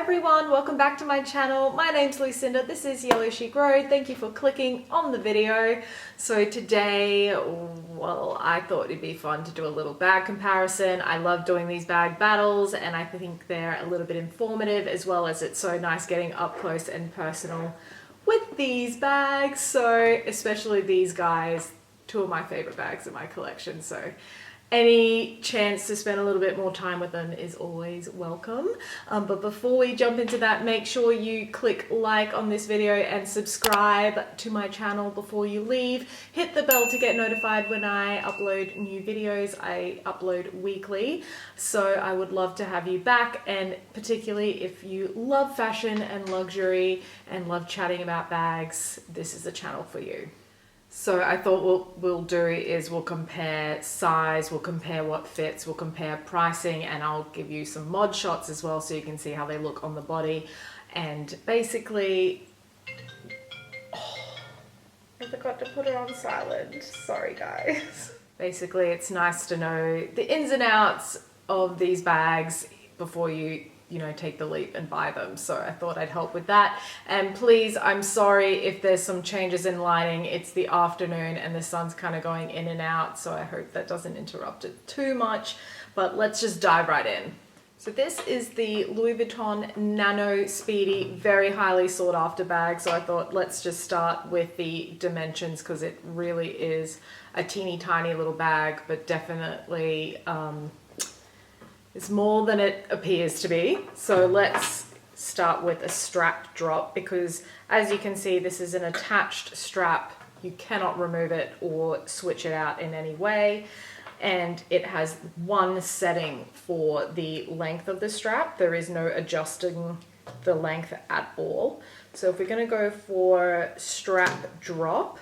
everyone, welcome back to my channel. My name's Lucinda, this is Yellowchicroad. Thank you for clicking on the video. So today, well, I thought it'd be fun to do a little bag comparison. I love doing these bag battles and I think they're a little bit informative, as well as it's so nice getting up close and personal with these bags. So especially these guys, two of my favorite bags in my collection. So any chance to spend a little bit more time with them is always welcome. But before we jump into that, make sure you click like on this video and subscribe to my channel before you leave. Hit the bell to get notified when I upload new videos. I upload weekly, so I would love to have you back, and particularly if you love fashion and luxury and love chatting about bags, this is the channel for you. So I thought what we'll do is we'll compare size, we'll compare what fits, we'll compare pricing, and I'll give you some mod shots as well so you can see how they look on the body. And basically, I forgot to put it on silent. Sorry guys. Basically, it's nice to know the ins and outs of these bags before you take the leap and buy them. So I thought I'd help with that. And please, I'm sorry if there's some changes in lighting. It's the afternoon and the sun's kind of going in and out, so I hope that doesn't interrupt it too much. But let's just dive right in. So this is the Louis Vuitton Nano Speedy, very highly sought after bag. So I thought let's just start with the dimensions, because it really is a teeny tiny little bag, but definitely it's more than it appears to be. So let's start with a strap drop, because as you can see, this is an attached strap. You cannot remove it or switch it out in any way. And it has one setting for the length of the strap. There is no adjusting the length at all. So if we're going to go for strap drop,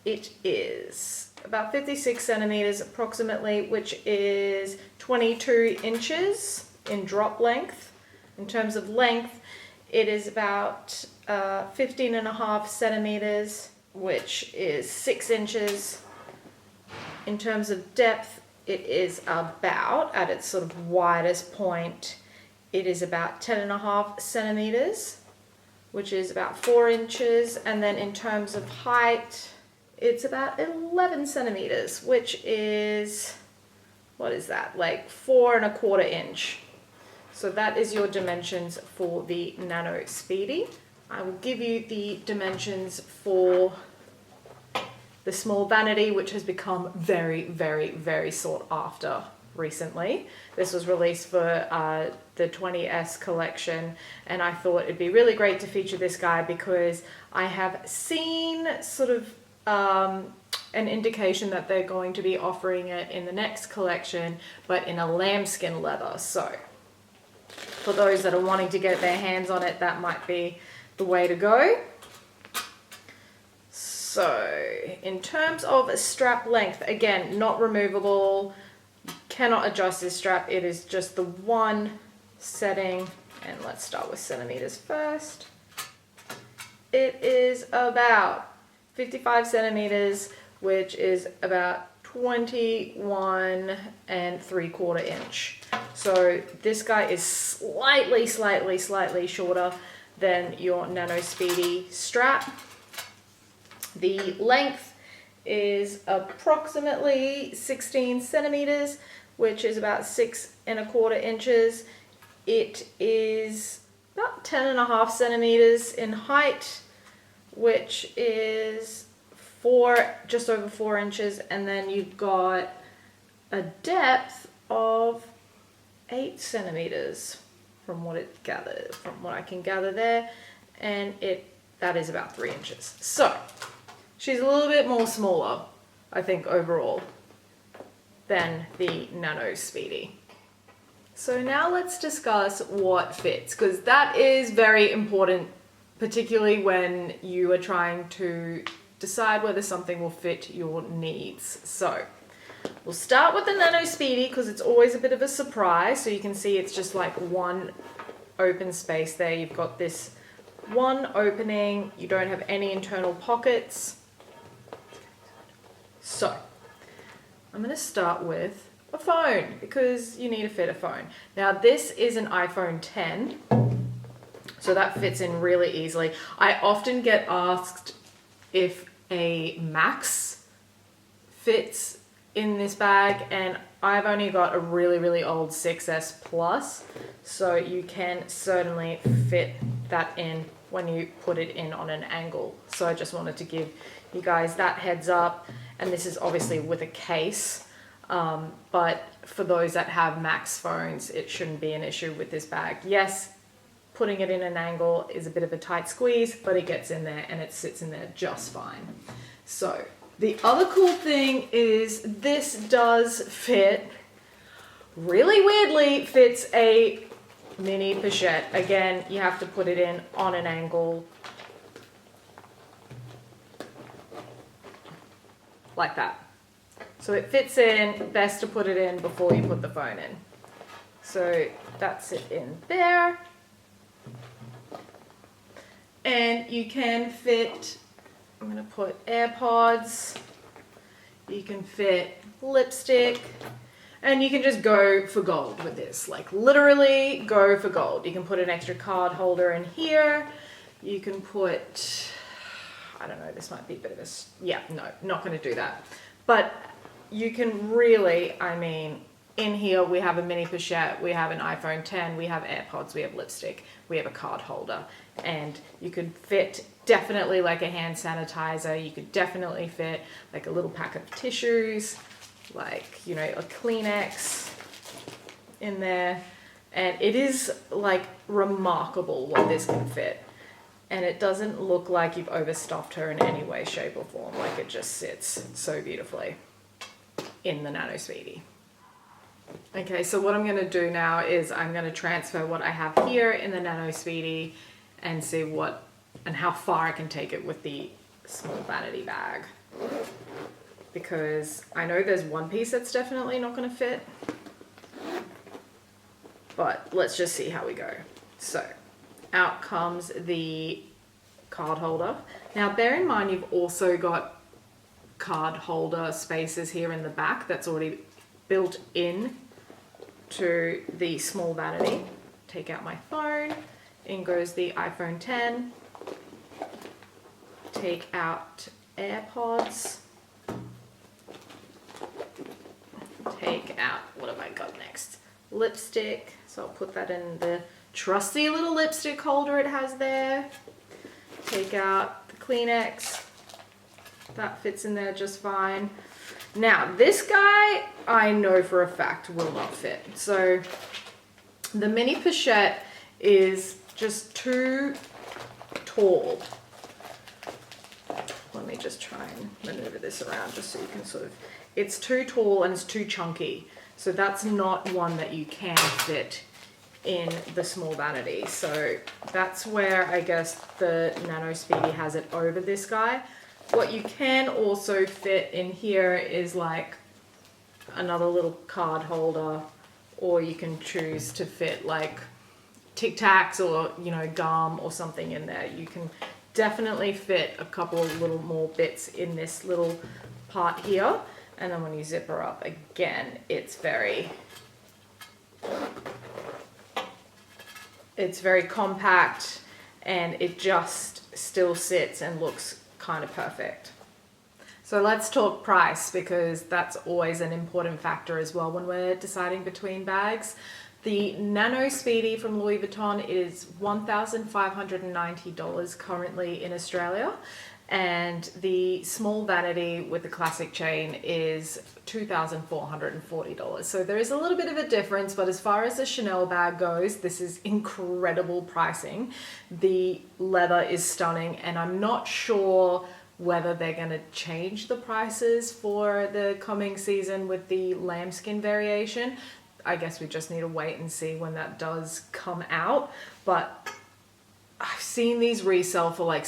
it is about 56 centimeters approximately, which is 22 inches in drop length. In terms of length, it is about 15.5 centimeters, which is 6 inches. In terms of depth, it is about, at its sort of widest point, it is about 10.5 centimeters, which is about 4 inches. And then in terms of height, it's about 11 centimeters, which is, what is that, like 4.25 inch. So that is your dimensions for the Nano Speedy. I will give you the dimensions for the Small Vanity, which has become very, very, very sought after recently. This was released for the 20S collection, and I thought it'd be really great to feature this guy because I have seen sort of an indication that they're going to be offering it in the next collection, but in a lambskin leather. So for those that are wanting to get their hands on it, that might be the way to go. So in terms of a strap length, again, not removable, you cannot adjust this strap. It is just the one setting, and let's start with centimeters first. It is about 55 centimeters, which is about 21.75 inch. So this guy is slightly shorter than your Nano Speedy strap. The length is approximately 16 centimeters, which is about 6.25 inches. It is about 10.5 centimeters in height, which is just over 4 inches, and then you've got a depth of 8 centimeters from what I can gather there, and that is about 3 inches. So she's a little bit more smaller, I think, overall than the Nano Speedy. So now let's discuss what fits, because that is very important, particularly when you are trying to decide whether something will fit your needs. So we'll start with the Nano Speedy because it's always a bit of a surprise. So you can see it's just like one open space there. You've got this one opening. You don't have any internal pockets. So I'm going to start with, a phone, because you need to fit a phone. Now this is an iPhone 10, so that fits in really easily. I often get asked if a Max fits in this bag, and I've only got a really, really old 6S Plus, so you can certainly fit that in when you put it in on an angle. So I just wanted to give you guys that heads up, and this is obviously with a case, but for those that have Max phones, it shouldn't be an issue with this bag. Yes, putting it in an angle is a bit of a tight squeeze, but it gets in there and it sits in there just fine. So the other cool thing is this does fit, really weirdly, fits a mini pochette. Again, you have to put it in on an angle like that. So it fits in, best to put it in before you put the phone in. So that's it in there. And you can fit, I'm gonna put AirPods, you can fit lipstick, and you can just go for gold with this. Like literally go for gold. You can put an extra card holder in here. You can put, I don't know, this might be a bit of a, yeah, no, not gonna do that. But you can really, I mean, in here we have a mini pochette, we have an iPhone 10, we have AirPods, we have lipstick, we have a card holder, and you could fit definitely like a hand sanitizer, you could definitely fit like a little pack of tissues, like, you know, a Kleenex in there, and it is like remarkable what this can fit. And it doesn't look like you've overstuffed her in any way, shape or form, like it just sits so beautifully in the Nano Speedy. Okay, so what I'm going to do now is I'm going to transfer what I have here in the Nano Speedy and see what and how far I can take it with the Small Vanity bag. Because I know there's one piece that's definitely not going to fit. But let's just see how we go. So out comes the card holder. Now bear in mind you've also got card holder spaces here in the back that's already built in to the Small Vanity. Take out my phone, in goes the iPhone 10. Take out AirPods. Take out, what have I got next? Lipstick, so I'll put that in the trusty little lipstick holder it has there. Take out the Kleenex. That fits in there just fine. Now, this guy, I know for a fact will not fit. So the mini pochette is just too tall. Let me just try and maneuver this around just so you can sort of, it's too tall and it's too chunky. So that's not one that you can fit in the Small Vanity. So that's where I guess the Nano Speedy has it over this guy. What you can also fit in here is like another little card holder, or you can choose to fit like Tic Tacs or, you know, gum or something in there. You can definitely fit a couple of little more bits in this little part here. And then when you zip her up again, it's very compact, and it just still sits and looks kind of perfect. So let's talk price, because that's always an important factor as well when we're deciding between bags. The Nano Speedy from Louis Vuitton is $1,590 currently in Australia, and the Small Vanity with the classic chain is $2,440. So there is a little bit of a difference, but as far as the Chanel bag goes, this is incredible pricing. The leather is stunning, and I'm not sure whether they're going to change the prices for the coming season with the lambskin variation. I guess we just need to wait and see when that does come out. But I've seen these resell for like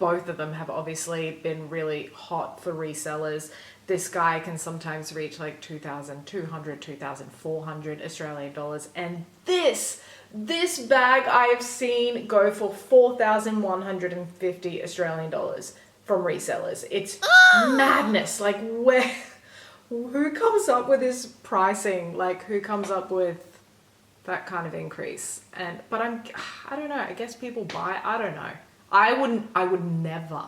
both of them have obviously been really hot for resellers. This guy can sometimes reach like 2,200, 2,400 Australian dollars. And this bag I have seen go for 4,150 Australian dollars from resellers. It's madness. Like who comes up with this pricing? Like, who comes up with that kind of increase? But I don't know, I guess people buy, I don't know. I would never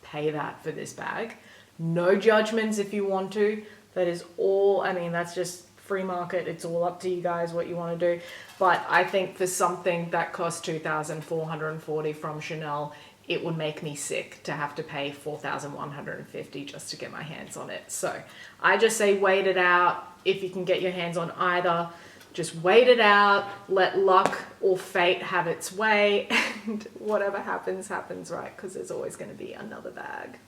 pay that for this bag. No judgments if you want to. That is all, I mean, that's just free market. It's all up to you guys what you want to do. But I think for something that costs $2,440 from Chanel, it would make me sick to have to pay $4,150 just to get my hands on it. So I just say wait it out. If you can get your hands on either, just wait it out, let luck or fate have its way, and whatever happens, happens, right? Because there's always going to be another bag.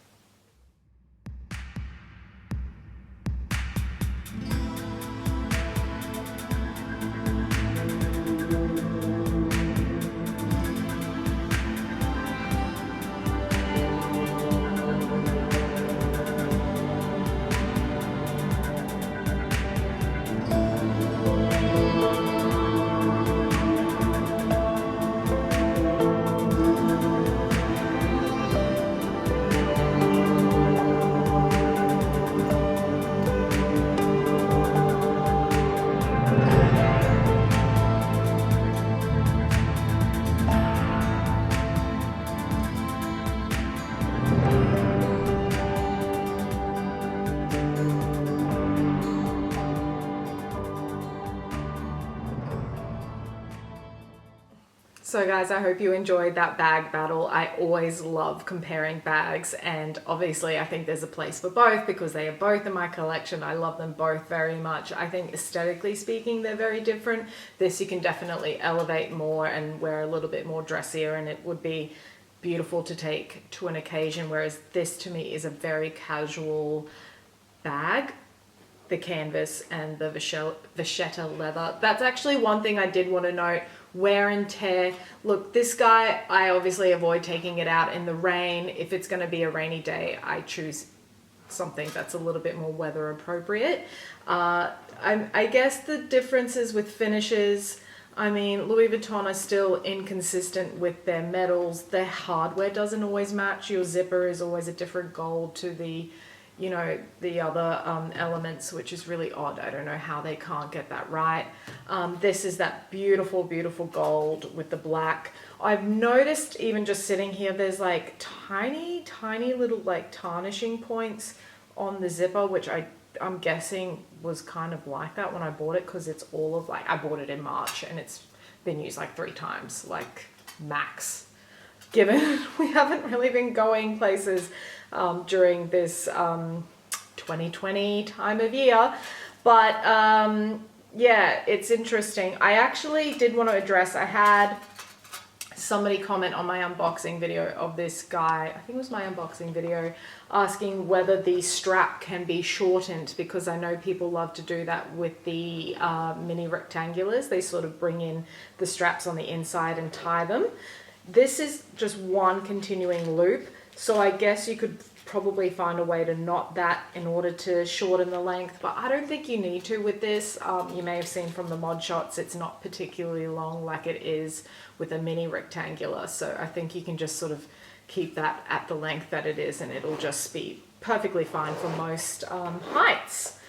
So guys, I hope you enjoyed that bag battle. I always love comparing bags, and obviously I think there's a place for both because they are both in my collection. I love them both very much. I think aesthetically speaking, they're very different. This you can definitely elevate more and wear a little bit more dressier, and it would be beautiful to take to an occasion, whereas this to me is a very casual bag. The canvas and the vachetta leather. That's actually one thing I did want to note. Wear and tear. Look, this guy, I obviously avoid taking it out in the rain. If it's going to be a rainy day, I choose something that's a little bit more weather appropriate. I guess the differences with finishes, I mean, Louis Vuitton are still inconsistent with their metals. Their hardware doesn't always match. Your zipper is always a different gold to the, you know, the other elements, which is really odd. I don't know how they can't get that right. This is that beautiful, beautiful gold with the black. I've noticed even just sitting here, there's like tiny, tiny little like tarnishing points on the zipper, which I'm guessing was kind of like that when I bought it, because it's all of like, I bought it in March and it's been used like 3 times, like max. Given we haven't really been going places during this 2020 time of year. But yeah, it's interesting. I actually did want to address, I had somebody comment on my unboxing video of this guy, I think it was my unboxing video, asking whether the strap can be shortened, because I know people love to do that with the mini rectangulars. They sort of bring in the straps on the inside and tie them. This is just one continuing loop, so I guess you could probably find a way to knot that in order to shorten the length, but I don't think you need to with this. You may have seen from the mod shots, it's not particularly long like it is with a mini rectangular, so I think you can just sort of keep that at the length that it is and it'll just be perfectly fine for most heights.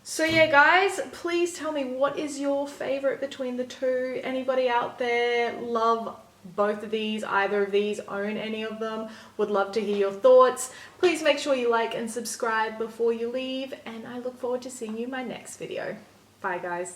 So yeah guys, please tell me, what is your favorite between the two? Anybody out there love both of these, either of these, own any of them? Would love to hear your thoughts. Please make sure you like and subscribe before you leave, and I look forward to seeing you in my next video. Bye guys.